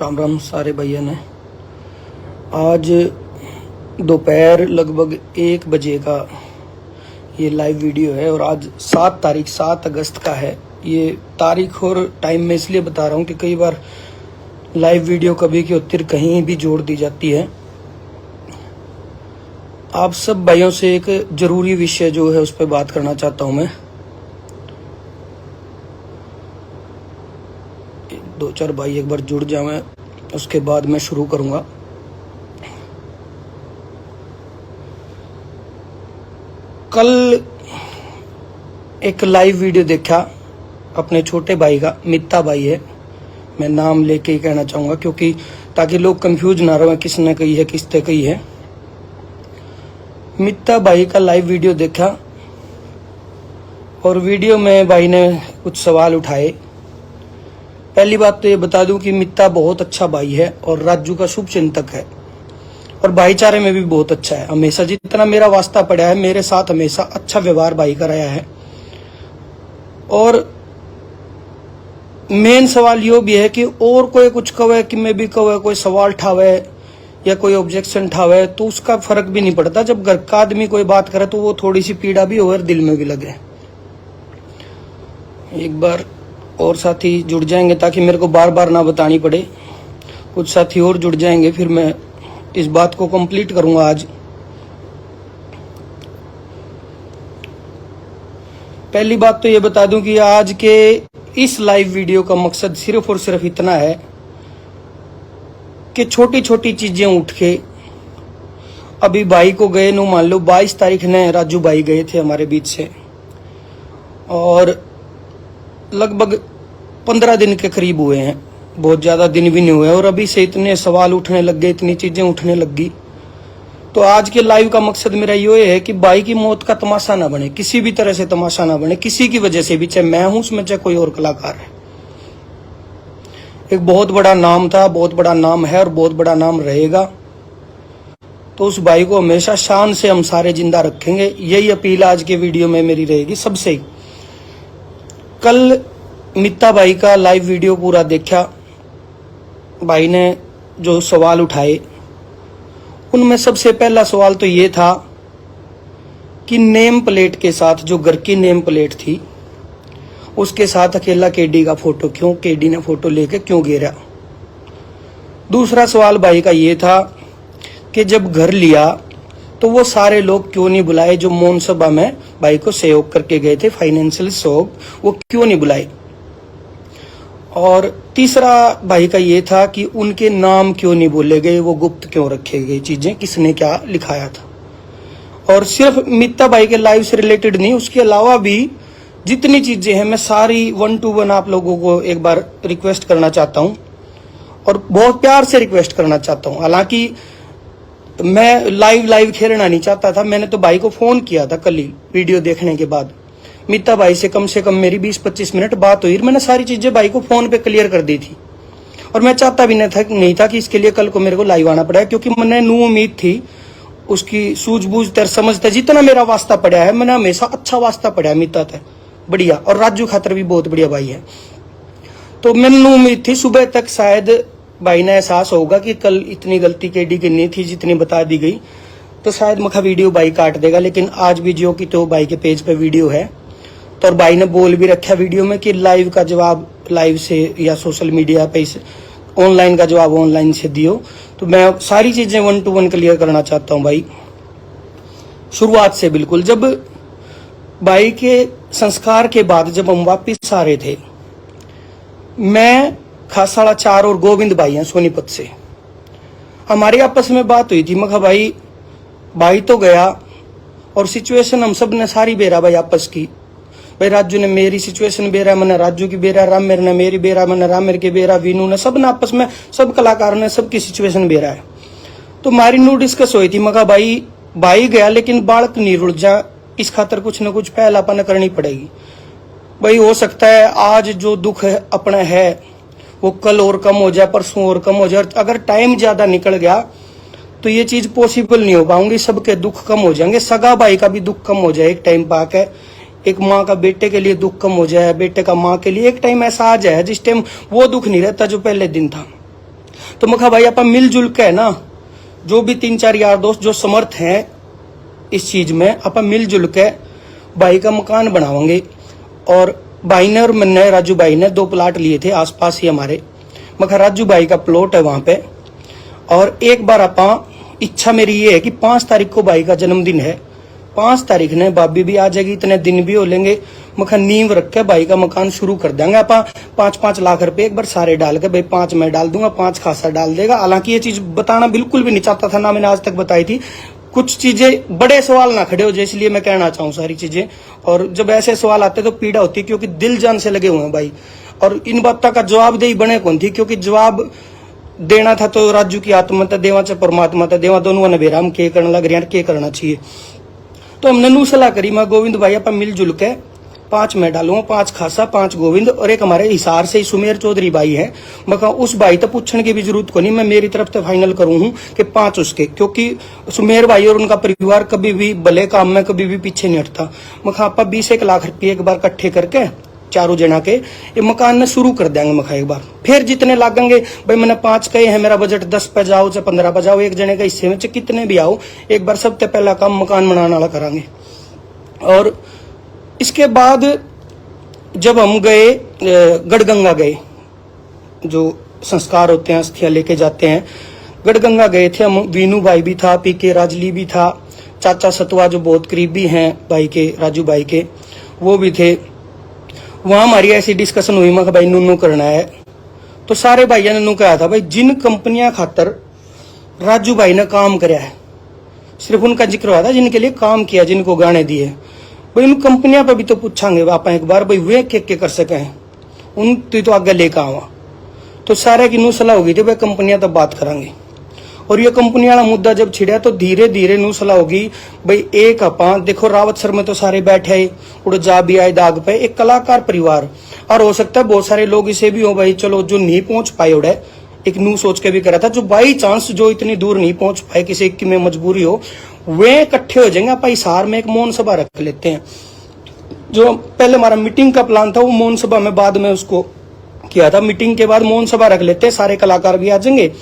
राम राम सारे भैया ने। आज दोपहर लगभग 1 बजे का ये लाइव वीडियो है और आज 7 अगस्त का है। ये तारीख और टाइम मैं इसलिए बता रहा हूँ कि कई बार लाइव वीडियो कभी की उत्तर कहीं भी जोड़ दी जाती है। आप सब भाइयों से एक जरूरी विषय जो है उस पर बात करना चाहता हूँ मैं। 2-4 भाई एक बार जुड़ जाए, उसके बाद मैं शुरू करूंगा। कल एक लाइव वीडियो देखा अपने छोटे भाई का, मित्ता भाई है, मैं नाम लेके ही कहना चाहूंगा क्योंकि ताकि लोग कंफ्यूज ना रहे किसने कही है किसने कही है। मित्ता भाई का लाइव वीडियो देखा और वीडियो में भाई ने कुछ सवाल उठाए। पहली बात तो ये बता दूं कि मित्ता बहुत अच्छा भाई है और राजू का शुभ चिंतक है और भाईचारे में भी बहुत अच्छा है। हमेशा जितना मेरा वास्ता पड़ा है मेरे साथ हमेशा अच्छा व्यवहार भाई का रहा है। और मेन सवाल यो भी है कि और कोई कुछ कहे कि मैं भी कहे, कोई सवाल ठावे या कोई ऑब्जेक्शन ठावे तो उसका फर्क भी नहीं पड़ता। जब घर का आदमी कोई बात करे तो वो थोड़ी सी पीड़ा भी हो और दिल में भी लगे। एक बार और साथी जुड़ जाएंगे ताकि मेरे को बार बार ना बतानी पड़े। कुछ साथी और जुड़ जाएंगे फिर मैं इस बात को कंप्लीट करूंगा आज। पहली बात तो ये बता दूं कि आज के इस लाइव वीडियो का मकसद सिर्फ और सिर्फ इतना है कि छोटी छोटी चीजें उठ के अभी भाई को गए नो मान लो 22 तारीख ने राजू भाई गए थे हमारे बीच से और लगभग 15 दिन के करीब हुए हैं, बहुत ज्यादा दिन भी नहीं हुए और अभी से इतने सवाल उठने लग गए, इतनी चीजें उठने लग गई। तो आज के लाइव का मकसद मेरा ये है कि भाई की मौत का तमाशा ना बने, किसी भी तरह से तमाशा ना बने, किसी की वजह से भी, चाहे मैं हूं उसमें चाहे कोई और कलाकार है। एक बहुत बड़ा नाम था, बहुत बड़ा नाम है और बहुत बड़ा नाम रहेगा। तो उस भाई को हमेशा शान से हम सारे जिंदा रखेंगे। यही अपील आज के वीडियो में मेरी रहेगी सबसे। कल मित्ता भाई का लाइव वीडियो पूरा देखा, भाई ने जो सवाल उठाए उनमें सबसे पहला सवाल तो ये था कि नेम प्लेट के साथ, जो घर की नेम प्लेट थी उसके साथ अकेला केडी का फोटो क्यों, केडी ने फोटो लेके क्यों घेरा। दूसरा सवाल भाई का ये था कि जब घर लिया तो वो सारे लोग क्यों नहीं बुलाए जो मौन सभा में भाई को सहयोग करके गए थे, फाइनेंशियल सहयोग, वो क्यों नहीं बुलाए। और तीसरा भाई का ये था कि उनके नाम क्यों नहीं बोले गए, वो गुप्त क्यों रखे गए चीजें, किसने क्या लिखाया था। और सिर्फ मित्ता भाई के लाइव से रिलेटेड नहीं, उसके अलावा भी जितनी चीजें हैं मैं सारी 1 to 1 आप लोगों को एक बार रिक्वेस्ट करना चाहता हूं और बहुत प्यार से रिक्वेस्ट करना चाहता हूं। हालांकि मैं लाइव खेलना नहीं चाहता था। मैंने तो भाई को फोन किया था कल ही वीडियो देखने के बाद। मित्ता भाई से कम मेरी 20-25 मिनट बात हुई। मैंने सारी चीजें भाई को फोन पे क्लियर कर दी थी और मैं चाहता भी नहीं था कि इसके लिए कल को मेरे को लाइव आना पड़ा, क्योंकि मैंने नू उम्मीद थी उसकी सूझबूझ तर समझता जितना मेरा वास्ता पड़ा है, मैंने हमेशा अच्छा वास्ता पड़ा है मित्ता था बढ़िया, और राजू खातर भी बहुत बढ़िया भाई है। तो मैंने नू उम्मीद थी सुबह तक शायद भाई ने एहसास होगा कि कल इतनी गलती केडी की नहीं थी जितनी बता दी गई, तो शायद मखा वीडियो भाई काट देगा। लेकिन आज भी जो की तो भाई के पेज पे वीडियो है तो और भाई ने बोल भी रखा वीडियो में कि लाइव का जवाब लाइव से या सोशल मीडिया पे ऑनलाइन का जवाब ऑनलाइन से दियो। तो मैं सारी चीजें 1 to 1 क्लियर करना चाहता हूं भाई, शुरुआत से बिल्कुल। जब भाई के संस्कार के बाद जब हम वापिस आ रहे थे, मैं खासाड़ा 4 और गोविंद भाई हैं सोनीपत से, हमारी आपस में बात हुई थी। मखा भाई तो गया और सिचुएशन हम सब ने सारी बेरा भाई आपस की। भाई राजू ने मेरी सिचुएशन बेरा, मैंने राजू की बेरा, रामेर ने मेरी बेरा, मैंने रामेर की बेरा, वीनू ने, सब ने आपस में, सब कलाकारों ने सबकी सिचुएशन बेरा है। तो हमारी नू डिस्कस हुई थी। मखा भाई गया लेकिन बालक नहीं रुल जा, इस खातर कुछ न कुछ पहलापन करनी पड़ेगी। भाई हो सकता है आज जो दुख है अपना है वो कल और कम हो जाए, परसों और कम हो जाए। अगर टाइम ज्यादा निकल गया तो ये चीज पॉसिबल नहीं हो पाऊंगी, सबके दुख कम हो जाएंगे। सगा भाई का भी दुख कम हो जाए एक टाइम पाके, एक माँ का बेटे के लिए दुख कम हो जाए, बेटे का माँ के लिए एक टाइम ऐसा आ जाए जिस टाइम वो दुख नहीं रहता जो पहले दिन था। तो मैं कहा भाई आप मिलजुल के है ना, जो भी 3-4 यार दोस्त जो समर्थ हैं इस चीज में, आप मिलजुल के भाई का मकान बनावांगे। और भाई ने और मैंने, राजू भाई ने 2 प्लाट लिए थे आसपास ही हमारे। मैं कहा राजू भाई का प्लॉट है वहां पे, और एक बार आप इच्छा मेरी ये है कि 5 तारीख को भाई का जन्मदिन है, 5 तारीख ने भाभी भी आ जाएगी, इतने दिन भी हो लेंगे। मखा नींव रख के भाई का मकान शुरू कर देंगे आप। 5-5 लाख रुपए एक बार सारे डाल के, भाई 5 मैं डाल दूंगा, 5 खासा डाल देगा। हालांकि ये चीज बताना बिल्कुल भी नहीं चाहता था, ना मैंने आज तक बताई थी। कुछ चीजें बड़े सवाल ना खड़े हो जाए, इसलिए मैं कहना चाहूँ सारी चीजें। और जब ऐसे सवाल आते तो पीड़ा होती, क्योंकि दिल जान से लगे हुए हैं भाई। और इन बातों का जवाबदेही बने कौन थी, क्योंकि जवाब देना था तो राजू की आत्मा था, देवा च परमात्मा था, देवा दोनों ने बेरा हम के करने लग रहे हैं, के करना चाहिए। तो हमने नू सलाह करी, मैं गोविंद भाई आप मिलजुल के 5 मैं डालूंगा, 5 खासा, 5 गोविंद, और एक हमारे हिसार से सुमेर चौधरी भाई है। मैं कहा उस भाई तो पूछने की भी जरूरत को नहीं, मैं मेरी तरफ से फाइनल करूं हूं कि 5 उसके, क्योंकि सुमेर भाई और उनका परिवार कभी भी भले काम में कभी भी पीछे नहीं हटता। मैं कहा आप 20-1 लाख रुपये एक बार इकट्ठे करके चारों जना के ये मकान में शुरू कर देंगे। मखा एक बार फिर जितने लागेंगे, भाई मैंने 5 कहे हैं, मेरा बजट 10 पे जाओ चाहे 15 पे जाओ, एक जने के हिस्से में चाहे कितने भी आओ, एक बार सबसे पहला काम मकान बनाने वाला करांगे। और इसके बाद जब हम गए गढ़गंगा गए, जो संस्कार होते हैं अस्थियां लेके जाते हैं, गढ़गंगा गए थे हम। वीनू भाई भी था, पीके राजली भी था, चाचा सतवा जो बहुत करीबी हैं भाई के, राजू भाई के, वो भी थे। वहां हमारी ऐसी डिस्कशन हुई, मैं भाई नूनू करना है। तो सारे भाइयों ने नू कहा था भाई जिन कंपनियां खातर राजू भाई ने काम कराया है, सिर्फ उनका जिक्र हुआ था जिनके लिए काम किया, जिनको गाने दिए, भाई उन कंपनियां पर भी तो पूछांगे आप एक बार, भाई वे के कर सके हैं, उन तो आगे लेकर आवा। तो सारे की नू सलाह होगी थी भाई कंपनियां तब बात करांगे। और ये कंपनी वाला मुद्दा जब छिड़ा तो धीरे धीरे नू सलाह होगी भाई एक अपा देखो रावत सर में तो सारे बैठे है, उड़ जा भी आए दाग पे, एक कलाकार परिवार। और हो सकता है बहुत सारे लोग इसे भी हो भाई चलो जो नहीं पहुंच पाए उड़े, एक नू सोच के भी करा था, जो बाई चांस जो इतनी दूर नहीं पहुंच पाए, किसी की में मजबूरी हो, वे इकट्ठे हो जाएंगे। आप हिसार में एक मौन सभा रख लेते हैं। जो पहले हमारा मीटिंग का प्लान था वो मौन सभा में बाद में उसको किया था, मीटिंग के बाद मौन सभा रख लेते हैं, सारे कलाकार भी आ जाएंगे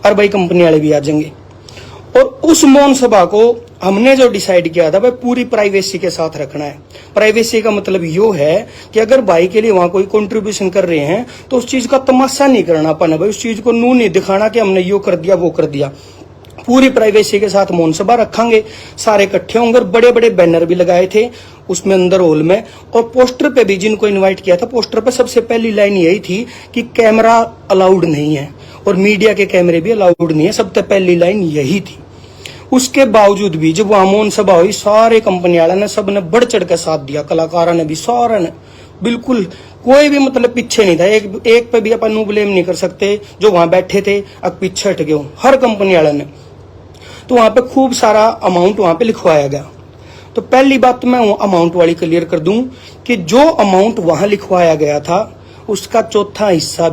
और भाई कंपनी वाले भी आ जाएंगे। और उस मौन सभा को हमने जो डिसाइड किया था भाई पूरी प्राइवेसी के साथ रखना है। प्राइवेसी का मतलब यो है कि अगर भाई के लिए वहां कोई कंट्रीब्यूशन कर रहे हैं तो उस चीज का तमाशा नहीं करना अपन, भाई उस चीज को नू नहीं दिखाना कि हमने यो कर दिया वो कर दिया। पूरी प्राइवेसी के साथ मौन सभा रखेंगे, सारे इकट्ठे होंगे। बड़े बड़े बैनर भी लगाए थे उसमें अंदर हॉल में, और पोस्टर पे भी जिनको इनवाइट किया था, पोस्टर पे सबसे पहली लाइन यही थी कि कैमरा अलाउड नहीं है और मीडिया के कैमरे भी अलाउड नहीं है, सबसे पहली लाइन यही थी। उसके बावजूद भी जब वहां मौन सभा हुई, सारे कंपनी वाले ने सबने बढ़ चढ़ के साथ दिया, कलाकारों ने भी, सारे ने बिल्कुल, कोई भी मतलब पीछे नहीं था। एक पे भी अपन नु ब्लेम नहीं कर सकते, जो वहां बैठे थे अब पीछे हट गए, हर कंपनी वाले ने। तो वहां पे खूब सारा अमाउंट वहां पे लिखवाया गया। तो पहली बात तो मैं अमाउंट वाली क्लियर कर दूं कि जो अमाउंट वहां लिखवाया गया था उसका चौथा हिस्सा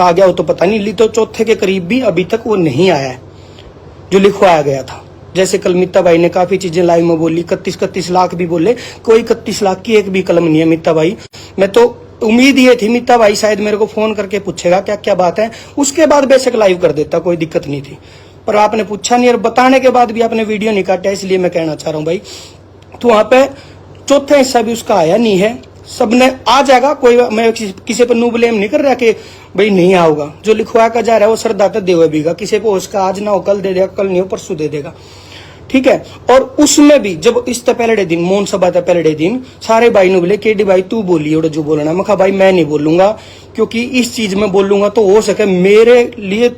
आ गया, वो तो पता नहीं, तो चौथे के करीब भी अभी तक वो नहीं आया है जो लिखवाया गया था। जैसे कल मित्ता भाई ने काफी चीजें लाइव में बोली, 31 लाख भी बोले, कोई 31 लाख की एक भी कलम नहीं है मित्ता भाई। मैं तो उम्मीद ये थी मित्ता भाई शायद मेरे को फोन करके पूछेगा क्या क्या बात है, उसके बाद बेशक लाइव कर देता, कोई दिक्कत नहीं थी, पर आपने पूछा नहीं और बताने के बाद भी आपने वीडियो नहीं काटा, इसलिए मैं कहना चाह रहा हूं भाई। तो वहां पे चौथा हिस्सा भी उसका आया नहीं है, सबने आ जाएगा, कोई मैं किसी पर नो ब्लेम नहीं कर रहा कि भाई नहीं आओगा। जो लिखवा का जा रहा है वो सरदाता देवे बीगा, किसी को उसका आज ना हो कल दे देगा, कल नहीं हो परसों दे देगा, ठीक है। और उसमें भी जब इस पहले दिन मौन सभा था, पहले दिन सारे भाई ने बोले केडी भाई तू बोलिए और जो बोलना। मैं कहा भाई मैं नहीं बोलूंगा, क्योंकि इस चीज में बोलूंगा तो हो सके मेरे लिए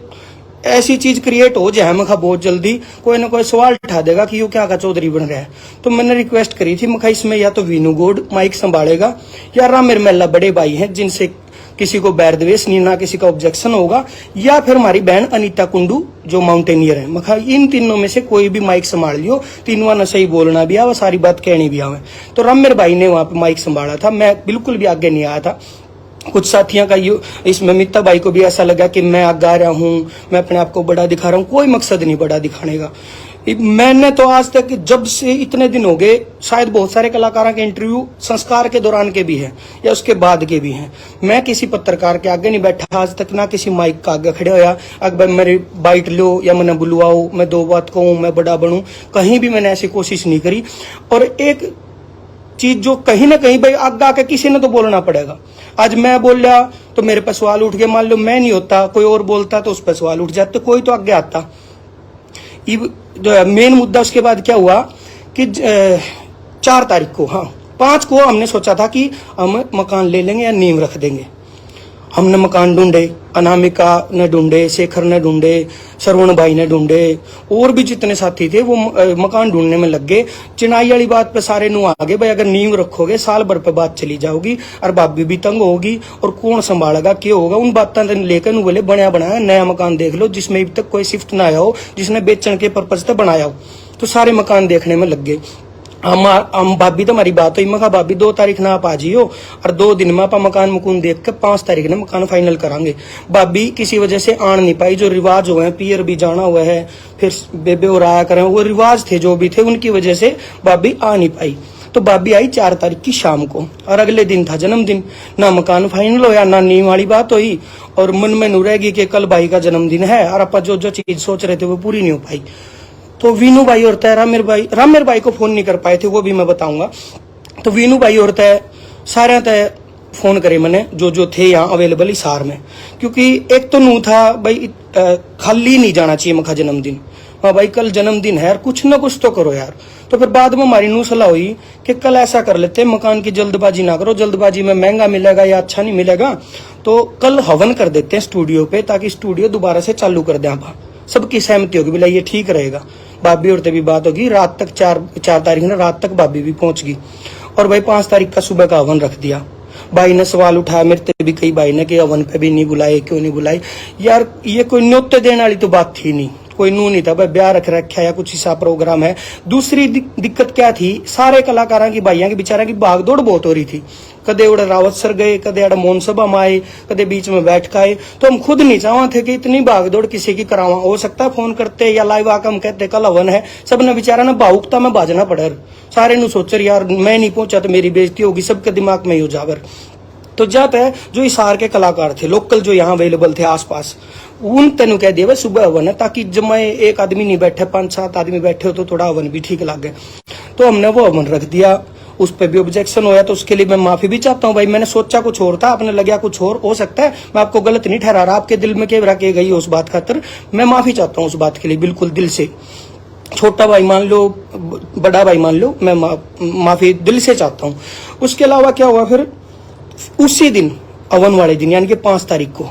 ऐसी चीज क्रिएट हो जाए, मैं बहुत जल्दी कोई ना कोई सवाल उठा देगा कि यू क्या का चौधरी बन रहा है। तो मैंने रिक्वेस्ट करी थी, मैं इसमें या तो वीनू गोड माइक संभालेगा या रामेर मेला बड़े भाई हैं जिनसे किसी को बैर द्वेष नहीं, ना किसी का ऑब्जेक्शन होगा, या फिर हमारी बहन अनीता कुंडू जो माउंटेनियर है। मैं इन तीनों में से कोई भी माइक संभाल लियो, तीनों ने सही बोलना भी आवे, सारी बात कहनी भी आवे। तो रामेर भाई ने वहां पे माइक संभाला था, मैं बिल्कुल भी आगे नहीं आया था। कुछ साथियों का इसमें मित्ता भाई को भी ऐसा लगा कि मैं आगे आ रहा हूं, मैं अपने आप को बड़ा दिखा रहा हूं, कोई मकसद नहीं बड़ा दिखाने का। मैंने तो आज तक जब से इतने दिन हो गए, शायद बहुत सारे कलाकारों के इंटरव्यू संस्कार के दौरान के भी हैं या उसके बाद के भी हैं, मैं किसी पत्रकार के आगे नहीं बैठा आज तक, ना किसी माइक का आगे खड़े होया अगर मेरी बाइट लो या मैंने बुलवाओ, मैं दो बात कहूँ, मैं बड़ा बनूं, कहीं भी मैंने ऐसी कोशिश नहीं करी। और एक चीज जो कहीं ना कहीं भाई आगे आके किसी ने तो बोलना पड़ेगा। आज मैं बोल लिया तो मेरे पर सवाल उठ गए, मान लो मैं नहीं होता कोई और बोलता तो उस पर सवाल उठ जाते, कोई तो आगे आता। जो मेन मुद्दा उसके बाद क्या हुआ कि 4 तारीख को, हाँ 5 को हमने सोचा था कि हम मकान ले लेंगे या नींव रख देंगे। हमने मकान ढूंढे, अनामिका ने ढूंढे, शेखर ने ढूंढे, श्रवण भाई ने ढूंढे, और भी जितने साथी थे वो मकान ढूंढने में लग गए। चिनाई वाली बात पे सारे नु आगे, भाई अगर नींव रखोगे साल भर पे बात चली जाओगी और भाभी भी तंग होगी और कौन संभालेगा क्या होगा। उन बातों लेकर नु बोले बनया बनाया नया मकान देख लो जिसमें अभी तक कोई शिफ्ट ना आया हो, जिसने बेचने के पर्पज से बनाया हो। तो सारे मकान देखने में लग गए। हम भाभी तो हमारी बात हुई, मैं कहा भाभी 2 तारीख ना आप आ जियो और 2 दिन में आप मकान मुकुन देख के 5 तारीख ने मकान फाइनल करांगे। भाभी किसी वजह से आन नहीं पाई, जो रिवाज हुए हैं, पियर भी जाना हुआ है, फिर बेबे और आया करें, वो रिवाज थे जो भी थे, उनकी वजह से भाभी आ नहीं पाई। तो भाभी आई 4 तारीख की शाम को और अगले दिन था जन्मदिन। ना मकान फाइनल होया ना नींव वाली बात हुई और मन में नू रहेगी कि कल भाई का जन्मदिन है और आप जो चीज सोच रहे थे वो पूरी नहीं हो पाई। तो वीनू भाई और तय रामेर भाई को फोन नहीं कर पाए थे, वो भी मैं बताऊंगा। तो वीनू भाई और तय सारे तय फोन करे मैंने जो थे यहाँ अवेलेबल हिसार में, क्योंकि एक तो नू था भाई खाली नहीं जाना चाहिए मखा जन्मदिन। हाँ भाई कल जन्मदिन है यार, कुछ ना कुछ तो करो यार। तो फिर बाद में हमारी नू सलाह हुई कि कल ऐसा कर लेते हैं, मकान की जल्दबाजी ना करो, जल्दबाजी में महंगा मिलेगा या अच्छा नहीं मिलेगा, तो कल हवन कर देते हैं स्टूडियो पे, ताकि स्टूडियो दोबारा से चालू कर दें। आप सबकी सहमति होगी, बोला ये ठीक रहेगा। भाभी और भी बात होगी, रात तक 4 तारीख ने रात तक भाभी भी पहुंच गई और भाई 5 तारीख का सुबह का हवन रख दिया। भाई ने सवाल उठाया मेरे से भी, कई भाई ने कि हवन पे भी नहीं बुलाए, क्यों नहीं बुलाए यार, ये कोई न्योते देने वाली तो बात थी नहीं, कोई नू नहीं था भाई, ब्याह रख रखा या कुछ ऐसा प्रोग्राम है। दूसरी दिक्कत क्या थी, सारे कलाकारों की भाइयों की बेचारा की भागदौड़ बहुत हो रही थी। कदे उड़े रावत सर गए, कदे अड़ा मोहन सभा में आए, कदे बीच में बैठ के आए। तो हम खुद नहीं चाहते थे कि इतनी भागदौड़ किसी की करावा। हो सकता है फोन करते या लाइव आकर हम कहते कल हवन है, सबने बेचारा ना भावुकता में बाजना पड़ा। सारे नु सोच यार मैं नहीं पहुंचा तो मेरी बेइज्जती होगी, सबके दिमाग में ही हो जावर। तो जब है जो हिसार के कलाकार थे लोकल जो यहाँ अवेलेबल थे आसपास, उन तेन कह दिया सुबह हवन है, ताकि जब मैं एक आदमी नहीं बैठे 5-7 आदमी बैठे हो तो थोड़ा हवन भी ठीक लगे। तो हमने वो हवन रख दिया, उस पर भी ऑब्जेक्शन होया, तो उसके लिए मैं माफी भी चाहता हूँ भाई। मैंने सोचा कुछ और था, आपने लगा कुछ और हो सकता है, मैं आपको गलत नहीं ठहरा रहा, आपके दिल में क्या रखे गई उस बात खातर मैं माफी चाहता हूँ उस बात के लिए, बिल्कुल दिल से। छोटा भाई मान लो, बड़ा भाई मान लो, मैं माफी दिल से चाहता हूँ। उसके अलावा क्या हुआ फिर उसी दिन हवन वाले दिन यानी कि 5 तारीख को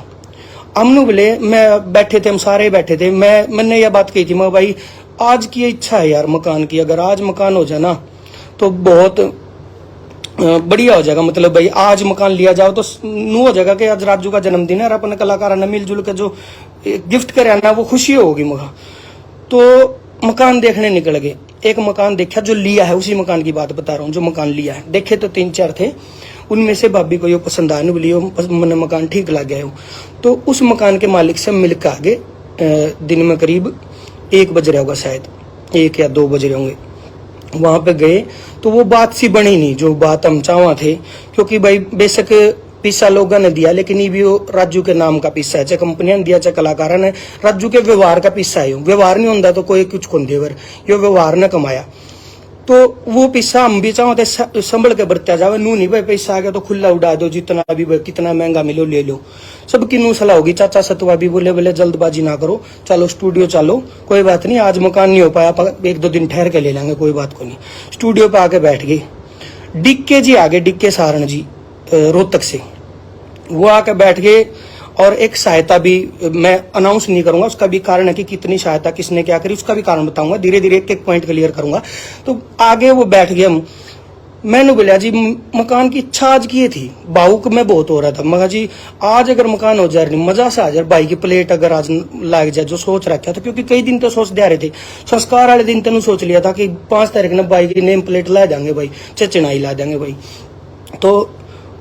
हमने बोले, मैं बैठे थे, हम सारे बैठे थे, मैंने यह बात कही थी, मैं भाई आज की इच्छा है यार मकान की, अगर आज मकान हो जाए ना तो बहुत बढ़िया हो जाएगा। मतलब भाई आज मकान लिया जाओ तो नू हो जाएगा कि आज राजू का जन्मदिन है और अपने कलाकारों ने मिलजुल के जो गिफ्ट करे ना वो खुशी होगी मगा। तो मकान देखने निकल गए, एक मकान देखा जो लिया है, उसी मकान की बात बता रहा हूँ जो मकान लिया है। देखे तो 3-4 थे, उनमें से भाभी को ये पसंद आया, नहीं बोली मैंने मकान ठीक लग गया। तो उस मकान के मालिक से मिलकर आगे दिन में करीब 1 बज रहा होगा, शायद 1 या 2 बज रहे होंगे। वहां पे गए तो वो बात सी बनी नहीं जो बात हम चाहवा थे, क्योंकि भाई बेशक पिस्सा लोगों ने दिया, लेकिन ये भी वो राजू के नाम का पिस्सा है, चाहे कंपनियां ने दिया चाहे कलाकारों ने, राजू के व्यवहार का पिस्सा है। व्यवहार नहीं होता तो कोई कुछ कौन देवर, ये व्यवहार ने कमाया। तो वो पिस्सा हम भी चाहते संभल के बरत्या जावे, नू नहीं भाई पैसा आ गया तो खुला उड़ा दो, जितना भी कितना महंगा मिलो ले लो। सबकी नू सलाह होगी। चाचा सतवा भी बोले जल्दबाजी ना करो, चलो स्टूडियो चलो, कोई बात नहीं, आज मकान नहीं हो पाया 1-2 दिन ठहर के ले लेंगे, कोई बात को नहीं। स्टूडियो पे आके बैठ गए। डिक्के जी आगे, डिक्के सारण जी रोहतक से, वो आके बैठ गए। और एक सहायता भी मैं अनाउंस नहीं करूंगा, उसका भी कारण है कि कितनी सहायता किसने क्या करी, उसका भी कारण बताऊंगा, धीरे धीरे एक पॉइंट क्लियर करूंगा। तो आगे वो बैठ गए। मैंने बोला जी मकान की इच्छा आज की थी, भावुक में बहुत हो रहा था। मगर जी आज अगर मकान हो जाए मजा से आ जाए, भाई की प्लेट अगर आज लाग जाए जो सोच रखा था, क्योंकि कई दिन तो सोच दे रहे थे। संस्कार वाले दिन तेन सोच लिया था कि 5 तारीख ने भाई की नेम प्लेट ला देंगे भाई, चचनाई ला देंगे भाई। तो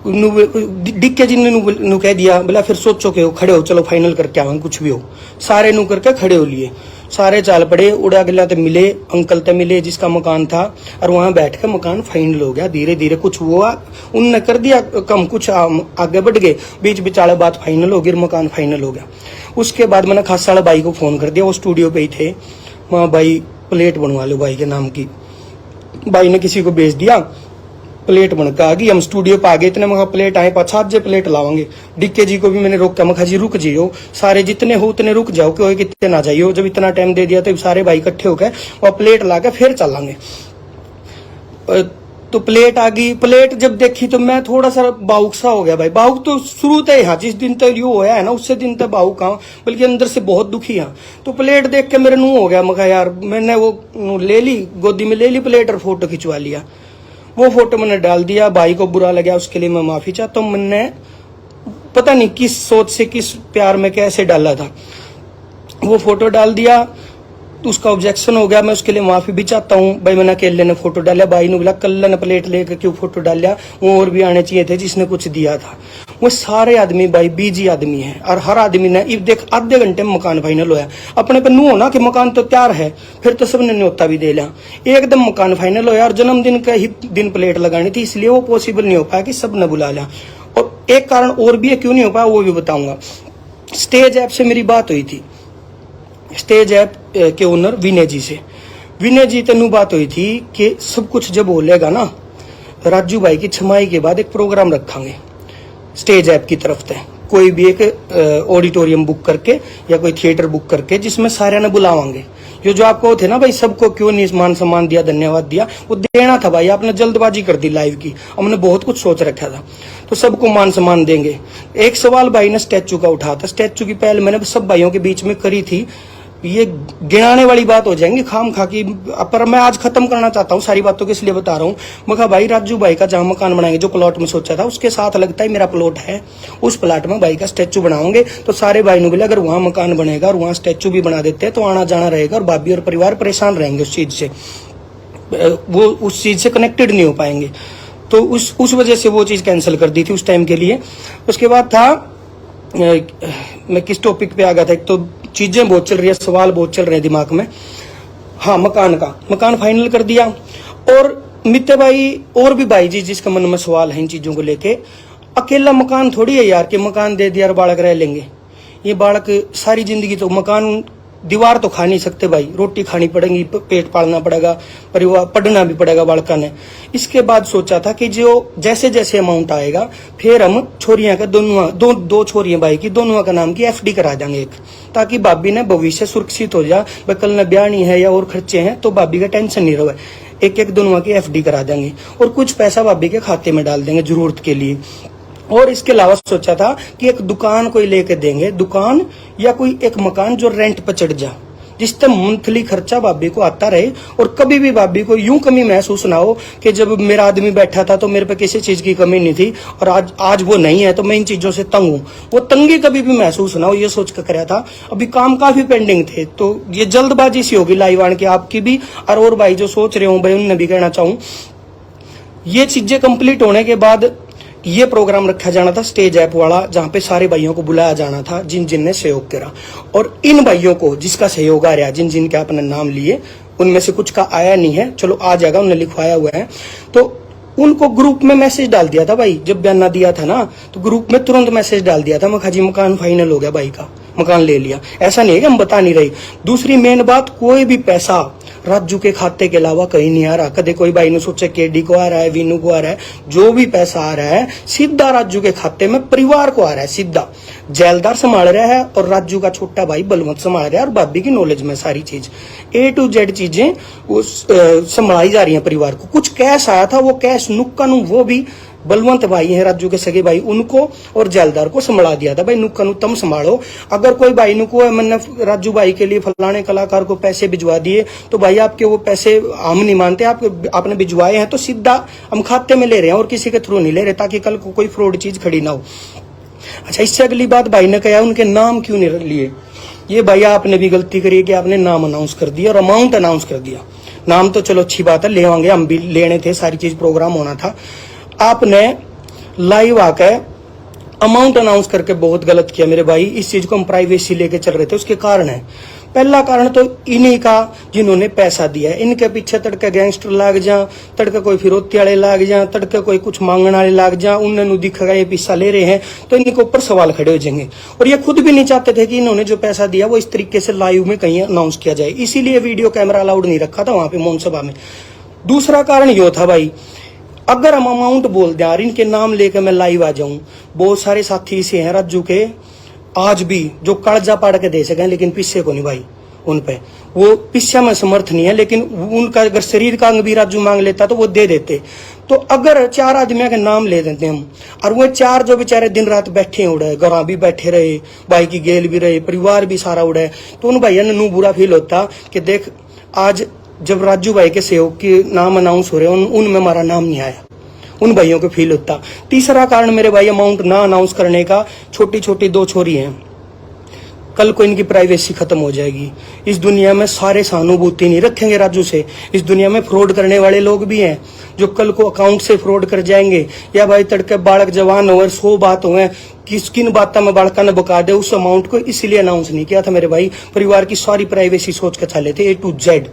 डिक्के जी ने कह दिया, बोला फिर सोचो के हो, खड़े हो, चलो फाइनल करके आवांगे कुछ भी हो। सारे नू करके खड़े हो लिए। सारे चाल पड़े, उड़ा गया तो मिले, अंकल ते मिले जिसका मकान था, और वहां बैठ के मकान फाइनल हो गया। धीरे धीरे कुछ हुआ, उनने कर दिया कम, कुछ आगे बढ़ गए, बीच बिचाले बात फाइनल हो गई, मकान फाइनल हो गया। उसके बाद मैंने खास साले भाई को फोन कर दिया, वो स्टूडियो पे ही थे। वहां भाई प्लेट बनवा लो भाई के नाम की, भाई ने किसी को भेज दिया, प्लेट बनकर आ गई। हम स्टूडियो पे आ गए, इतने मखा प्लेट आए, 5-7 प्लेट लावांगे। डीके जी को भी मैंने रोका, मखा जी रुक जियो, सारे जितने हो उतने रुक जाओ, कोई कितने ना जाइयो। जब इतना टाइम दे दिया तो सारे भाई इकट्ठे होकर और प्लेट ला के फिर चलांगे। तो प्लेट आ गई। प्लेट जब देखी तो मैं थोड़ा सा भावुक सा हो गया भाई। भावुक तो शुरू तक यहाँ, जिस दिन तक यो होया है ना, उससे दिन तक भावुक हाँ, बल्कि अंदर से बहुत दुखी हाँ। तो प्लेट देख के मेरे मुंह हो गया, मखा यार, मैंने वो ले ली, गोदी में ले ली प्लेट और फोटो खिंचवा लिया। वो फोटो मैंने डाल दिया, भाई को बुरा लगा, उसके लिए मैं माफी चाहता हूँ। मैंने पता नहीं किस सोच से, किस प्यार में कैसे डाला था, वो फोटो डाल दिया। उसका ऑब्जेक्शन हो गया, मैं उसके लिए माफी भी चाहता हूँ। भाई मैंने अकेले ने फोटो डाला, भाई ने बोला कल ने प्लेट लेकर क्यों फोटो डालिया, वो और भी आने चाहिए थे जिसने कुछ दिया था। वो सारे आदमी भाई बीजी आदमी है, और हर आदमी ने देख आधे घंटे में मकान फाइनल होया। अपने पे नू होना कि मकान तो तैयार है, फिर तो सबने न्योता भी दे लिया, एकदम मकान फाइनल होया। और जन्मदिन का ही दिन प्लेट लगानी थी, इसलिए वो पॉसिबल नहीं हो पाया कि सब ने बुला लिया। और एक कारण और भी है क्यों नहीं हो पाया, वो भी बताऊंगा। स्टेज ऐप से मेरी बात हुई थी, स्टेज ऐप के ओनर विनय जी से। विनय जी तेनू बात हुई थी कि सब कुछ जब बोलेगा ना, राजू भाई की छमाई के बाद एक प्रोग्राम रखांगे स्टेज ऐप की तरफ से, कोई भी एक ऑडिटोरियम बुक करके या कोई थिएटर बुक करके, जिसमें सारे ने बुलावांगे। ये जो आपको थे ना भाई, सबको क्यों नहीं मान सम्मान दिया, धन्यवाद दिया, वो देना था भाई, आपने जल्दबाजी कर दी लाइव की। हमने बहुत कुछ सोच रखा था, तो सबको मान सम्मान देंगे। एक सवाल भाई ने स्टैचू का उठा था, स्टैचू की पहल मैंने सब भाइयों के बीच में करी थी। ये गिनाने वाली बात हो जाएंगी खाम खा की, पर मैं आज खत्म करना चाहता हूँ सारी बातों को, इसलिए बता रहा हूँ। मैं भाई राजू भाई का जहां मकान बनाएंगे, जो प्लॉट में सोचा था उसके साथ लगता है मेरा प्लॉट है, उस प्लॉट में भाई का स्टैचू बनाओगे। तो सारे भाई ने बोले अगर वहां मकान बनेगा और वहां स्टैचू भी बना देते हैं तो आना जाना रहेगा, और भाभी और परिवार परेशान रहेंगे उस चीज से, वो उस चीज से कनेक्टेड नहीं हो पाएंगे। तो उस वजह से वो चीज कैंसिल कर दी थी उस टाइम के लिए। उसके बाद था, मैं किस टॉपिक पे आ गया था, एक तो चीजें बहुत चल रही है, सवाल बहुत चल रहे हैं दिमाग में। हाँ, मकान फाइनल कर दिया। और मित्ते भाई और भी भाई जी जिसका मन में सवाल है इन चीजों को लेके, अकेला मकान थोड़ी है यार कि मकान दे दिया और बालक रह लेंगे। ये बालक सारी जिंदगी, तो मकान दीवार तो खा नहीं सकते भाई, रोटी खानी पड़ेगी, पेट पालना पड़ेगा, परिवार पढ़ना भी पड़ेगा बालका ने। इसके बाद सोचा था कि जो जैसे जैसे अमाउंट आएगा फिर हम छोरियां का दो छोरियां भाई की दोनों का नाम की एफडी करा देंगे एक, ताकि भाभी ने भविष्य सुरक्षित हो जाए। भाई कल न ब्याह नहीं है या और खर्चे हैं तो भाभी का टेंशन नहीं रहे। एक दोनों की एफडी करा देंगे और कुछ पैसा भाभी के खाते में डाल देंगे जरूरत के लिए। और इसके अलावा सोचा था कि एक दुकान कोई लेके देंगे, दुकान या कोई एक मकान जो रेंट पर चढ़ जा, जिससे मंथली खर्चा भाभी को आता रहे और कभी भी भाभी को यूं कमी महसूस ना हो कि जब मेरा आदमी बैठा था तो मेरे पे किसी चीज की कमी नहीं थी और आज वो नहीं है तो मैं इन चीजों से तंग हूं। वो तंगी कभी भी महसूस ना हो, ये सोच कर कराया था। अभी काम काफी पेंडिंग थे, तो ये जल्दबाजी सी होगी लाइव आने की आपकी भी, और भाई जो सोच रहे हो भाई उनने भी कहना चाहूं, ये चीजें कंप्लीट होने के बाद ये प्रोग्राम रखा जाना था स्टेज ऐप वाला, जहां पे सारे भाइयों को बुलाया जाना था जिन जिन ने सहयोग करा। और इन भाइयों को जिसका सहयोग आ रहा, जिन जिन के आपने नाम लिए, उनमें से कुछ का आया नहीं है, चलो आ जाएगा, उन्हें लिखवाया हुआ है। तो उनको ग्रुप में मैसेज डाल दिया था भाई, जब बयाना दिया था ना तो ग्रुप में तुरंत मैसेज डाल दिया था, मैं खाजी मकान फाइनल हो गया, भाई का मकान ले लिया। ऐसा नहीं है कि हम बता नहीं रही। दूसरी मेन बात, कोई भी पैसा राजू के खाते के अलावा कहीं नहीं आ रहा। कदे कोई भाई ने सोचे केडी को आ रहा है, वीनू को आ रहा है, जो भी पैसा आ रहा है सीधा राजू के खाते में परिवार को आ रहा है सीधा। जेलदार संभाल रहा है और राजू का छोटा भाई बलवंत संभाल रहा है, और भाभी की नॉलेज में सारी चीज A to Z चीजें संभाली जा रही है परिवार को। कुछ कैश आया था, वो कैश नुक्का नु वो भी बलवंत भाई है राजू के सगे भाई, उनको और जेलदार को संभाला दिया था भाई, नुक्का नु तुम संभालो। अगर कोई भाई नुको मैंने राजू भाई के लिए फलाने कलाकार को पैसे भिजवा दिए तो भाई आपके वो पैसे हम नहीं मानते, आपने भिजवाए हैं तो सीधा हम खाते में ले रहे हैं और किसी के थ्रू नहीं ले रहे, ताकि कल को कोई फ्रॉड चीज खड़ी ना हो। अच्छा, इससे अगली बात भाई ने कहा उनके नाम क्यों नहीं लिए। ये भैया आपने भी गलती करी कि आपने नाम अनाउंस कर दिया और अमाउंट अनाउंस कर दिया। नाम तो चलो अच्छी बात है, ले आएंगे, हम भी लेने थे, सारी चीज प्रोग्राम होना था। आपने लाइव आकर अमाउंट अनाउंस करके बहुत गलत किया मेरे भाई। इस चीज को हम प्राइवेसी लेके चल रहे थे, उसके कारण है पहला कारण तो इन्हीं का जिन्होंने पैसा दिया है। इनके पीछे तड़के गैंगस्टर लाग जा, तड़के कोई फिरौती वाले लाग जा, तड़के कोई कुछ मांगने वाले लाग जा, उन्होंने दिखेगा ये पैसा ले रहे हैं तो इनके ऊपर सवाल खड़े हो जाएंगे। और ये खुद भी नहीं चाहते थे कि इन्होंने जो पैसा दिया वो इस तरीके से लाइव में कहीं अनाउंस किया जाए, इसीलिए वीडियो कैमरा अलाउड नहीं रखा था वहां पे मौन सभा में। दूसरा कारण यो था भाई, अगर हम अमाउंट बोल दें और इनके नाम लेकर मैं लाइव आ जाऊं, बहुत सारे साथी ऐसे हैं राजू के आज भी जो कर्जा पाड़ के दे सके, लेकिन पिस्से को नहीं भाई, उन पे वो पिस्सा में समर्थ नहीं है, लेकिन उनका अगर शरीर का अंग भी राजू मांग लेता तो वो दे देते। तो अगर 4 आदमियों के नाम ले देते हम, और वो 4 जो बेचारे दिन रात बैठे उड़े, घर भी बैठे रहे, भाई की गेल भी रहे, परिवार भी सारा उड़े, तो उन भाइयों ने बुरा फील होता कि देख आज जब राजू भाई के सेवक के नाम अनाउंस हो रहे हैं उनमें हमारा नाम नहीं आया, उन भाइयों को फील होता। तीसरा कारण मेरे भाई अमाउंट ना अनाउंस करने का, छोटी छोटी 2 छोरी हैं, कल को इनकी प्राइवेसी खत्म हो जाएगी। इस दुनिया में सारे सहानुभूति नहीं रखेंगे राजू से, इस दुनिया में फ्रॉड करने वाले लोग भी हैं जो कल को अकाउंट से फ्रॉड कर जाएंगे। या भाई तड़के बालक जवान हो 100 बात हुए, किन बात में बालका ने बका दे उस अमाउंट को इसलिए अनाउंस नहीं किया था मेरे भाई, परिवार की सारी प्राइवेसी सोच के चले थे A to Z,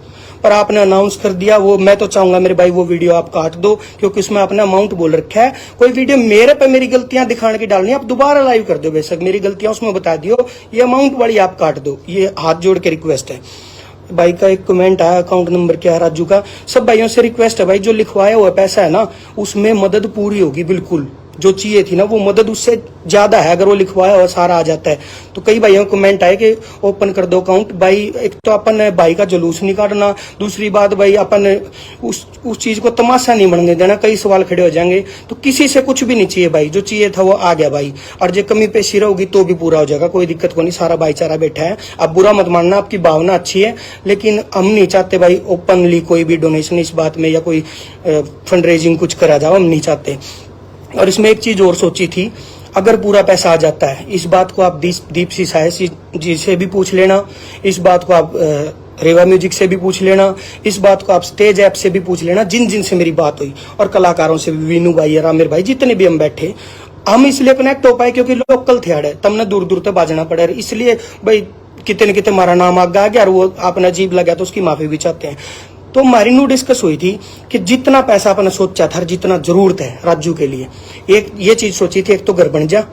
पर आपने अनाउंस कर दिया। वो मैं तो चाहूंगा मेरे भाई वो वीडियो आप काट दो, क्योंकि उसमें आपने अमाउंट बोल रखा है। कोई वीडियो मेरे पे मेरी गलतियां दिखाने की डालनी, आप दोबारा लाइव कर दो, बेशक मेरी गलतियां उसमें बता दियो, ये अमाउंट वाली आप काट दो, ये हाथ जोड़ के रिक्वेस्ट है। भाई का एक कमेंट आया, अकाउंट नंबर क्या है राजू का, सब भाइयों से रिक्वेस्ट है भाई, जो लिखवाया हुआ पैसा है ना उसमें मदद पूरी होगी, बिल्कुल जो चाहिए थी ना वो मदद उससे ज्यादा है, अगर वो लिखवाया हुआ सारा आ जाता है। तो कई भाइयों को कमेंट आए कि ओपन कर दो अकाउंट। भाई एक तो अपन भाई का जुलूस नहीं काटना, दूसरी बात भाई अपन उस चीज को तमाशा नहीं बनने देना, कई सवाल खड़े हो जाएंगे। तो किसी से कुछ भी नहीं चाहिए भाई, जो चाहिए था वो आ गया भाई, और जो कमी पेशी रहोगी तो भी पूरा हो जाएगा, कोई दिक्कत को नहीं, सारा भाईचारा बैठा है। आप बुरा मत मानना, आपकी भावना अच्छी है, लेकिन हम नहीं चाहते भाई ओपनली कोई भी डोनेशन इस बात में या कोई फंड रेजिंग कुछ करा जाओ, हम नहीं चाहते। और इसमें एक चीज और सोची थी, अगर पूरा पैसा आ जाता है, इस बात को आप दीप सिसाए जी से भी पूछ लेना, इस बात को आप रेवा म्यूजिक से भी पूछ लेना, इस बात को आप स्टेज ऐप से भी पूछ लेना, जिन जिन से मेरी बात हुई, और कलाकारों से भी, वीनू भाई, रामेर भाई, जितने भी हम बैठे, हम इसलिए कनेक्ट हो पाए क्योंकि लोकल थे अड़े, तमने दूर दूर तक बाजना पड़े, इसलिए भाई कितने न कितने हमारा नाम आगे आ गया, और वो आपने अजीब लगा तो उसकी माफी भी चाहते हैं। तो हमारी न्यू डिस्कस हुई थी कि जितना पैसा अपने सोचा था, जितना जरूरत है राजू के लिए, एक ये चीज सोची थी, एक तो घर बन जा,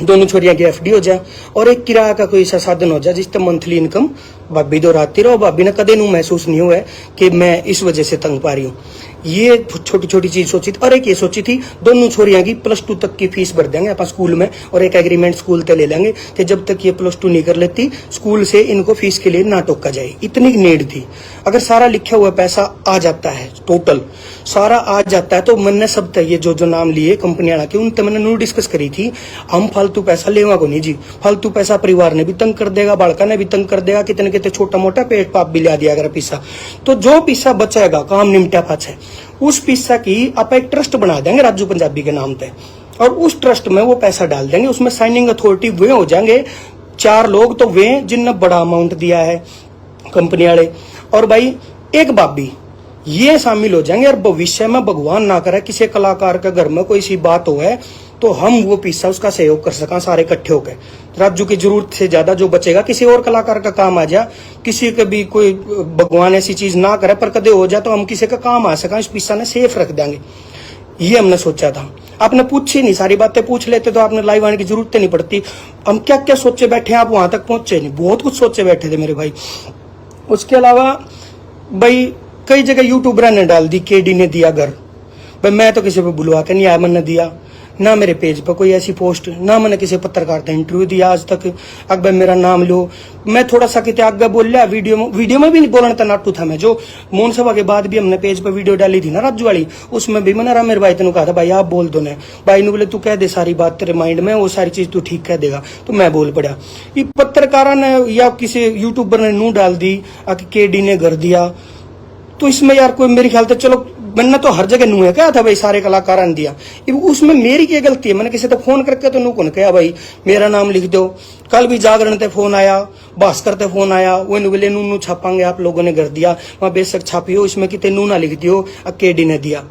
दोनों छोरियां की FD हो जाए, और एक किराया का कोई ऐसा साधन हो जाए जिससे मंथली इनकम भाभी दोहराती रहो। भाभी ने कदे नू महसूस नहीं हुआ है कि मैं इस वजह से तंग पा रही हूँ। ये छोटी छोटी चीज सोची थी। और एक ये सोची थी, दोनों छोरियां की +2 तक की फीस भर देंगे अपन स्कूल में, और एक एग्रीमेंट स्कूल तक ले लेंगे कि जब तक ये +2 नहीं कर लेती स्कूल से इनको फीस के लिए ना टोका जाए, इतनी नीड थी। अगर सारा लिखा हुआ पैसा आ जाता है, टोटल सारा आ जाता है, तो मैंने सब तय जो जो नाम लिए कंपनी वाला के, उन तक मैंने न्यू डिस्कस करी थी, हम फालतू पैसा लेवा को नहीं जी, फालतू पैसा परिवार ने भी तंग कर देगा, बालका ने भी तंग कर देगा, कितने कितने छोटा मोटा पेट पाप भी ला दिया अगर पैसा। तो जो पैसा बचाएगा काम निमटा पाछे, उस पैसा की आप एक ट्रस्ट बना देंगे राजू पंजाबी के नाम पे, और उस ट्रस्ट में वो पैसा डाल देंगे। उसमें साइनिंग अथॉरिटी वे हो जाएंगे 4 लोग, तो वे जिनने बड़ा अमाउंट दिया है कंपनी वाले, और भाई एक भाभी, ये शामिल हो जाएंगे। और भविष्य में भगवान ना करे किसी कलाकार के घर में कोई सी बात हो है, तो हम वो पैसा उसका सहयोग कर सका सारे इकट्ठे होकर। राजू की जरूरत से ज्यादा जो बचेगा किसी और कलाकार का काम आ जा, किसी के भी कोई भगवान ऐसी चीज ना करे पर कदे हो जाए तो हम किसी का काम आ सका, इस पैसा ने सेफ रख देंगे, ये हमने सोचा था। आपने पूछी नहीं, सारी बातें पूछ लेते तो आपने लाइव आने की जरूरत नहीं पड़ती। हम क्या क्या सोचे बैठे हैं, आप वहां तक पहुंचे नहीं, बहुत कुछ सोचे बैठे थे मेरे भाई। उसके अलावा भाई कई जगह यूट्यूबर ने डाल दी, KD ने दिया घर, भाई मैं तो किसी पे बुलवा के नहीं आया, मैंने दिया ना, मेरे पेज पर कोई ऐसी पोस्ट ना, मैंने किसी पत्रकार ने इंटरव्यू दिया आज तक। अगर मेरा नाम लो, मैं थोड़ा सा कितने आगे बोल लिया, वीडियो में भी नहीं बोलना था, नाटू था मैं। जो मौन सभा के बाद भी हमने पेज पर वीडियो डाली थी ना राजू वाली, उसमें भी मैंने रामेर भाई तेन कहा था भाई आप बोल दो ना, भाई ने बोले तू कह दे सारी बात तेरे माइंड में, वो सारी चीज तू ठीक कह देगा, तो मैं बोल पड़ा। ये पत्रकारा ने या किसी यूट्यूबर ने नू डाल दी KD ने घर दिया, तो इसमें यार कोई मेरे ख्याल से, चलो मैंने तो हर जगह नू है क्या था भाई, सारे कलाकारों ने दिया, उसमें मेरी क्या गलती है? मैंने किसी तो फोन करके तो नू कौन कहा भाई मेरा नाम लिख दो। कल भी जागरण ते फोन आया, भास्कर ते फोन आया, वो बोले नू छापांगे, आप लोगों ने कर दिया, वहां बेशक छापी हो, इसमें कितने नू ना लिख दियो KD ने दिया,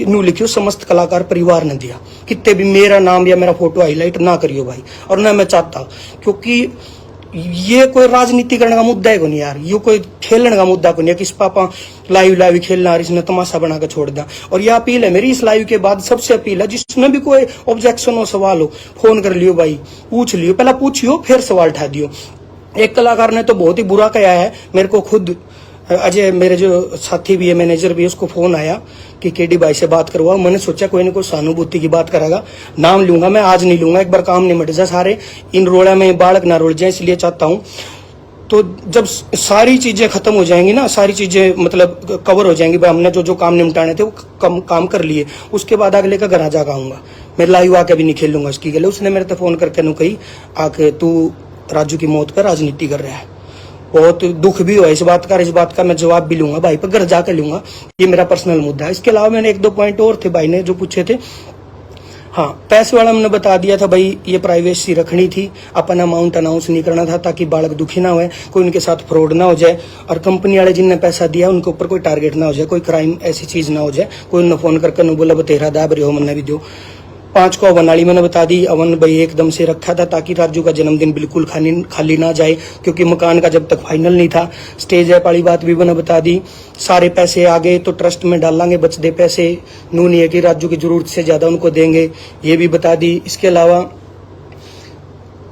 नू लिखियो समस्त कलाकार परिवार ने दिया, कितने भी मेरा नाम या मेरा फोटो हाईलाइट ना करियो भाई, और ना मैं चाहता, क्योंकि ये कोई राजनीति करने का मुद्दा है को नहीं यार, ये कोई खेलने का मुद्दा को नहीं है कि इस पापा लाइव खेलना और इसने तमाशा बना के छोड़ दिया। और ये अपील है मेरी इस लाइव के बाद, सबसे अपील है जिसमें भी कोई ऑब्जेक्शन हो, सवाल हो, फोन कर लियो भाई, पूछ लियो, पहला पूछियो फिर सवाल उठा दियो। एक कलाकार ने तो बहुत ही बुरा कहा है मेरे को, खुद अजय मेरे जो साथी भी है, मैनेजर भी है, उसको फोन आया कि केडी भाई से बात करवाओ। मैंने सोचा कोई ना कोई सहानुभूति की बात करेगा, नाम लूंगा मैं, आज नहीं लूंगा, एक बार काम निमट जाए सारे, इन रोड़ा में बालक ना रोल जाए, इसलिए चाहता हूं। तो जब सारी चीजें खत्म हो जाएंगी ना, सारी चीजें मतलब कवर हो जाएंगी, भाई हमने जो जो काम निपटाने थे वो काम कर लिए, उसके बाद अगले का घर आ जागा आऊंगा मैं, लाइव आके भी नहीं खेलूंगा इसकी गले। उसने मेरे तो फोन करके नु कही आके तू राजू की मौत का राजनीति कर रहा है, बहुत दुख भी हुआ इस बात का, इस बात का मैं जवाब भी लूंगा भाई पर घर जाकर लूंगा, ये मेरा पर्सनल मुद्दा है। इसके अलावा मैंने एक दो पॉइंट और थे भाई ने जो पूछे थे। हाँ, पैसे वाला मैंने बता दिया था भाई, ये प्राइवेसी रखनी थी, अपन अमाउंट अनाउंस नहीं करना था ताकि बालक दुखी ना हुए, कोई उनके साथ फ्रॉड ना हो जाए, और कंपनी वाले जिनने पैसा दिया उनके ऊपर कोई टारगेट ना हो जाए, कोई क्राइम ऐसी चीज ना हो जाए, कोई उन्हें फोन करके न बोला तेरा दाब रहे हो मन्ना भी दो। 5 को अवन वाली मैंने बता दी, अवन भाई एकदम से रखा था ताकि राजू का जन्मदिन बिल्कुल खाली ना जाए, क्योंकि मकान का जब तक फाइनल नहीं था। स्टेज ऐप वाली बात भी मैंने बता दी, सारे पैसे आ गए तो ट्रस्ट में डालेंगे, बचते पैसे नू नहीं है कि राजू की जरूरत से ज्यादा उनको देंगे, ये भी बता दी। इसके अलावा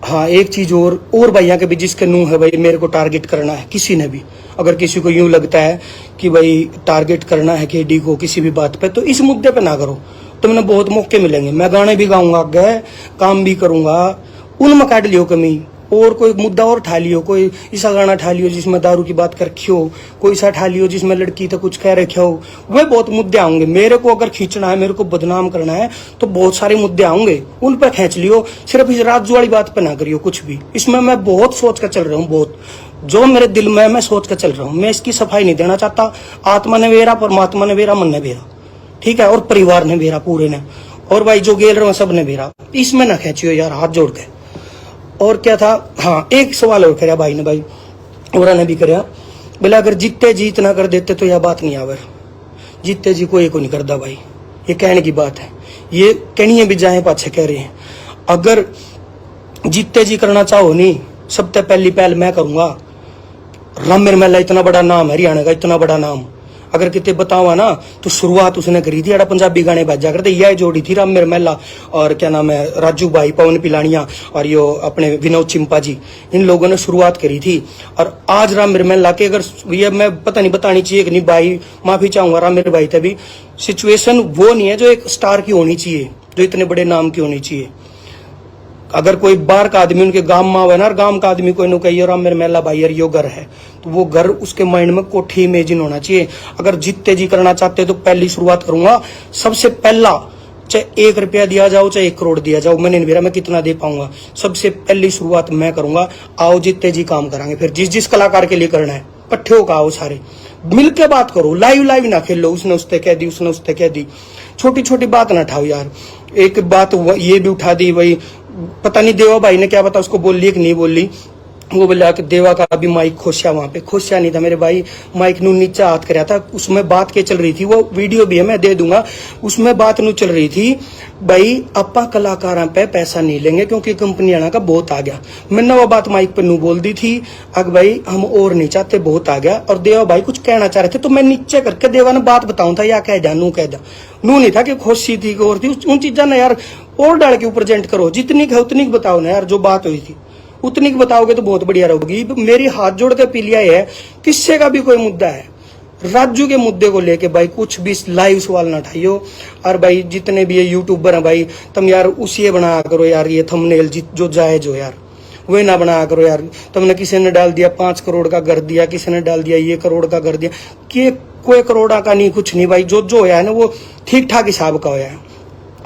हाँ, एक चीज और भैया के भी जिसके नू है भाई, मेरे को टारगेट करना है किसी ने भी, अगर किसी को यूं लगता है कि भाई टारगेट करना है केडी को किसी भी बात पे, तो इस मुद्दे पे ना करो, तो मैंने बहुत मौके मिलेंगे, मैं गाने भी गाऊंगा, आगे काम भी करूंगा, उनमें काट लियो कमी, और कोई मुद्दा और उठा लियो, कोई ऐसा गाना उठा लियो जिसमें दारू की बात कर रखी हो, कोई ऐसा उठा लियो जिसमें लड़की तो कुछ कह रखे हो, वे बहुत मुद्दे आएंगे। मेरे को अगर खींचना है, मेरे को बदनाम करना है तो बहुत सारे मुद्दे आएंगे, उन पर खींच लियो, सिर्फ इस राजू वाली बात पे ना करियो कुछ भी। इसमें मैं बहुत सोच कर चल रहा हूँ, बहुत जो मेरे दिल में मैं सोच कर चल रहा हूँ, मैं इसकी सफाई नहीं देना चाहता। आत्मा ने वेरा, परमात्मा ने वेरा, मन ने वेरा, ठीक है, और परिवार ने वेरा पूरे ने, और भाई जो गेल रहे सब ने वेरा, इसमें ना खींचियो यार, हाथ जोड़ के। और क्या था, हाँ एक सवाल और कराया भाई ने, भाई और ने भी कराया, बोला अगर जीते जीत ना कर देते तो यह बात नहीं आवर, जीते जी कोई को नहीं करता भाई, ये कहने की बात है, ये कहनी भी जाए पाछे कह रहे हैं। अगर जीते जी करना चाहो नहीं, सबसे पहली पहल मैं करूंगा। राम मिर्मला इतना बड़ा नाम है हरियाणा का, इतना बड़ा नाम, अगर कितने बतावा ना तो शुरुआत उसने करी थी, अड़ा पंजाबी गाने बाजा करते, यह जोड़ी थी राम मिर्मला और क्या नाम है राजू भाई, पवन पिलानिया और यो अपने विनोद चिंपा जी, इन लोगों ने शुरुआत करी थी। और आज राम मिर्मला के, अगर ये मैं पता नहीं बतानी चाहिए कि नहीं भाई, माफी चाहूंगा राम मेरे भाई, तभी सिचुएशन वो नहीं है जो एक स्टार की होनी चाहिए, जो इतने बड़े नाम की होनी चाहिए। अगर कोई बाहर का आदमी उनके गांव में आवे ना, गांव का आदमी कोई नु कहिए राम मेरे मेला भाई यार यो घर है, तो वो घर उसके माइंड में कोठी इमेजिन होना चाहिए। अगर जीतते जी करना चाहते तो पहली शुरुआत करूंगा, सबसे पहला, चाहे 1 रुपया दिया जाओ चाहे 1 करोड़ दिया जाओ, मैंने नहीं मेरा मैं कितना दे पाऊंगा, सबसे पहली शुरुआत मैं करूंगा। आओ जीतते जी काम करांगे, फिर जिस कलाकार के लिए करना है इकट्ठे होकर आओ, सारे मिलकर बात करो, लाइव ना खेलो, उसने उसने कह दी, उसने उसने कह दी, छोटी छोटी बात ना उठाओ यार। एक बात ये भी उठा दी भाई, पता नहीं देवा भाई ने क्या पता उसको बोल ली कि नहीं बोल ली, वो बोला कि देवा का अभी माइक खोसिया, वहां पे खोसिया नहीं था मेरे भाई, माइक नू नीचे हाथ कराया था, उसमें बात के चल रही थी, वो वीडियो भी है मैं दे दूंगा, उसमें बात नू चल रही थी भाई अपा कलाकारों पे पैसा नहीं लेंगे क्योंकि कंपनी आना का बहुत आ गया। मैंने वो बात माइक पे नू बोल दी थी, अग भाई हम और नहीं चाहते, बहुत आ गया, और देवा भाई कुछ कहना चाह रहे थे तो मैं नीचे करके देवा ने बात बताऊं था, या कह जा नू कह जा, नू नहीं था कि खोसी थी और थी, उन चीजा ने यार और डाल के प्रेजेंट करो, जितनी है उतनी बताओ ना यार, जो बात हुई थी उतनी की बताओगे तो बहुत बढ़िया रहोगी। मेरी हाथ जोड़ के पीलिया है, किससे का भी कोई मुद्दा है, राजू के मुद्दे को लेके भाई कुछ भी लाइव सवाल ना उठाइयो। और भाई जितने भी ये यूट्यूबर हैं भाई, तुम यार उसी बनाया करो यार, ये थंबनेल जो जायज हो यार वही ना बनाया करो यार। तुमने किसी ने डाल दिया 5 करोड़ का कर दिया, किसी ने डाल दिया ये करोड़ का कर दिया, कि कोई करोड़ा का नहीं, कुछ नहीं भाई, जो होया है ना वो ठीक ठाक हिसाब का होया है।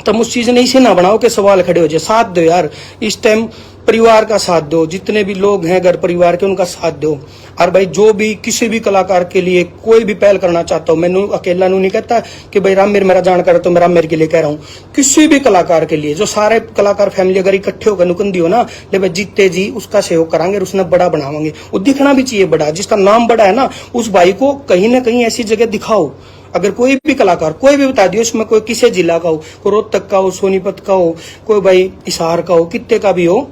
तुम उस चीज ने इसे ना बनाओ कि सवाल खड़े हो जाए। साथ दो यार, इस टाइम परिवार का साथ दो, जितने भी लोग हैं घर परिवार के उनका साथ दो। और भाई जो भी किसी भी कलाकार के लिए कोई भी पहल करना चाहता हूँ, मैंने अकेला नहीं कहता कि भाई राम मेरा जान कर तो मैं राम मेरे के लिए कह रहा हूँ, किसी भी कलाकार के लिए, जो सारे कलाकार फैमिली अगर इकट्ठे होकर नुकंदी हो ना, ले भाई जीते जी उसका सहयोग करांगे और उसने बड़ा बनावांगे। वो दिखना भी चाहिए बड़ा, जिसका नाम बड़ा है ना उस भाई को कहीं ना कहीं ऐसी जगह दिखाओ। अगर कोई भी कलाकार कोई भी बता दियो, उसमें कोई किसी जिला का हो, कोई रोहतक का हो, सोनीपत का हो, कोई भाई हिसार का हो, कितने का भी हो,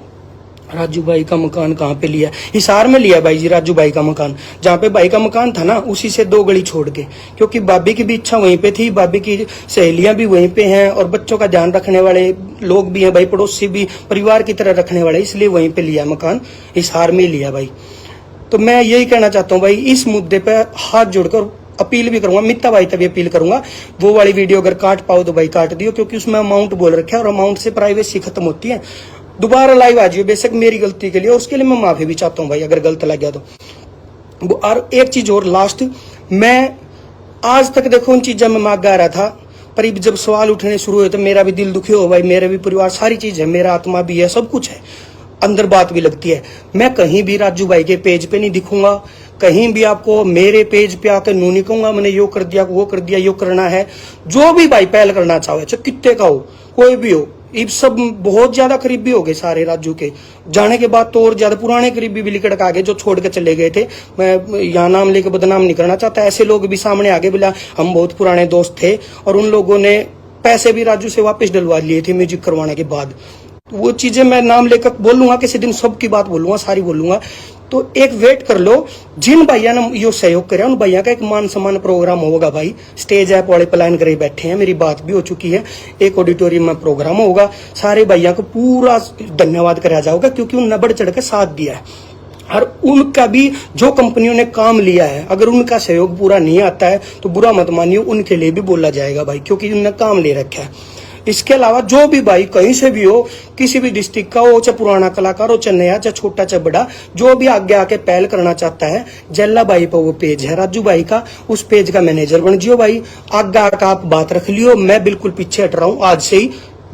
राजू भाई का मकान कहाँ पे लिया? हिसार में लिया भाई जी राजू भाई का मकान। जहाँ पे भाई का मकान था ना, उसी से 2 गली छोड़ के, क्योंकि भाभी की भी इच्छा वहीं पे थी, भाभी की सहेलियां भी वहीं पे हैं और बच्चों का ध्यान रखने वाले लोग भी हैं भाई, पड़ोसी भी परिवार की तरह रखने वाले, इसलिए वहीं पे लिया मकान, हिसार में लिया भाई। तो मैं यही कहना चाहता हूँ भाई, इस मुद्दे पर हाथ जोड़कर अपील भी करूंगा, मित्ता भाई तभी अपील करूंगा, वो वाली वीडियो अगर काट पाओ तो भाई काट दियो, क्योंकि उसमें अमाउंट बोल रखा है और अमाउंट से प्राइवेसी खत्म होती है। दोबारा लाइव आ जाइए, बेशक मेरी गलती के लिए, उसके लिए मैं माफी भी चाहता हूँ भाई अगर गलत लग गया तो। और एक चीज और लास्ट, मैं आज तक देखो उन चीजों में मांग गा रहा था, पर जब सवाल उठने शुरू हुए तो मेरा भी दिल दुखी हो भाई, मेरा भी परिवार, सारी चीज है, मेरा आत्मा भी है, सब कुछ है, अंदर बात भी लगती है। मैं कहीं भी राजू भाई के पेज पे नहीं दिखूंगा, कहीं भी आपको मेरे पेज पे आकर नू नहीं कहूंगा मैंने यो कर दिया, वो कर दिया, यो करना है। जो भी भाई पहल करना चाहे, चाहे कितने का हो, कोई भी हो, ये सब बहुत ज्यादा करीबी हो गए सारे राजू के, जाने के बाद तो और ज्यादा पुराने करीबी भी लिकड़ आ गए जो छोड़ के चले गए थे। मैं यहाँ नाम लेके बदनाम नहीं करना चाहता, ऐसे लोग भी सामने आगे, बोला हम बहुत पुराने दोस्त थे और उन लोगों ने पैसे भी राजू से वापस डलवा लिए थे म्यूजिक करवाने के बाद। वो चीजें मैं नाम लेकर बोलूंगा, किसी दिन सबकी बात बोलूंगा, सारी बोलूंगा। तो एक वेट कर लो, जिन भैया ने यो सहयोग करे उन भैया का एक मान सम्मान प्रोग्राम होगा भाई। स्टेज ऐप वाले प्लान करे बैठे हैं, मेरी बात भी हो चुकी है, एक ऑडिटोरियम में प्रोग्राम होगा, सारे भैया को पूरा धन्यवाद करा जाएगा, क्योंकि उन्होंने बढ़ चढ़ के साथ दिया है। और उनका भी जो कंपनियों ने काम लिया है, अगर उनका सहयोग पूरा नहीं आता है तो बुरा मत मानिए, उनके लिए भी बोला जाएगा भाई, क्योंकि उन्होंने काम ले रखा है। इसके अलावा जो भी भाई कहीं से भी हो, किसी भी डिस्ट्रिक्ट का हो, चाहे पुराना कलाकार हो, चाहे नया, चाहे छोटा, चाहे बड़ा, जो भी आगे आके पहल करना चाहता है, जल्ला भाई पर वो पेज है राजू भाई का, उस पेज का मैनेजर बन जियो भाई। आगे आके आप बात रख लियो, मैं बिल्कुल पीछे हट रहा हूँ आज से ही,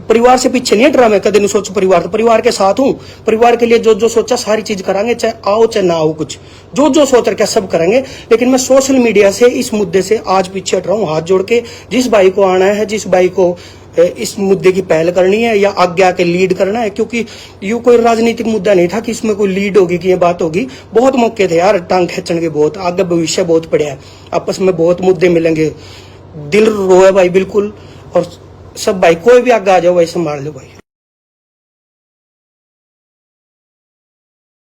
परिवार से पीछे नहीं हट रहा मैं, कदे नहीं सोचू परिवार, तो परिवार के साथ हूँ, परिवार के लिए जो जो सोचा सारी चीज करांगे, चाहे आओ चाहे ना आओ, कुछ जो जो सोच रखा सब करेंगे। लेकिन मैं सोशल मीडिया से इस मुद्दे से आज पीछे हट रहा हूँ, हाथ जोड़ के। जिस भाई को आना है, जिस भाई को इस मुद्दे की पहल करनी है या आगे आके लीड करना है, क्योंकि ये कोई राजनीतिक मुद्दा नहीं था कि इसमें कोई लीड होगी कि ये बात होगी। बहुत मौके थे यार टांग खींचने के, बहुत आगे भविष्य बहुत पड़े है, आपस में बहुत मुद्दे मिलेंगे, दिल रोए भाई बिल्कुल। और सब भाई कोई भी आगे आ जाओ भाई, संभाल लो भाई।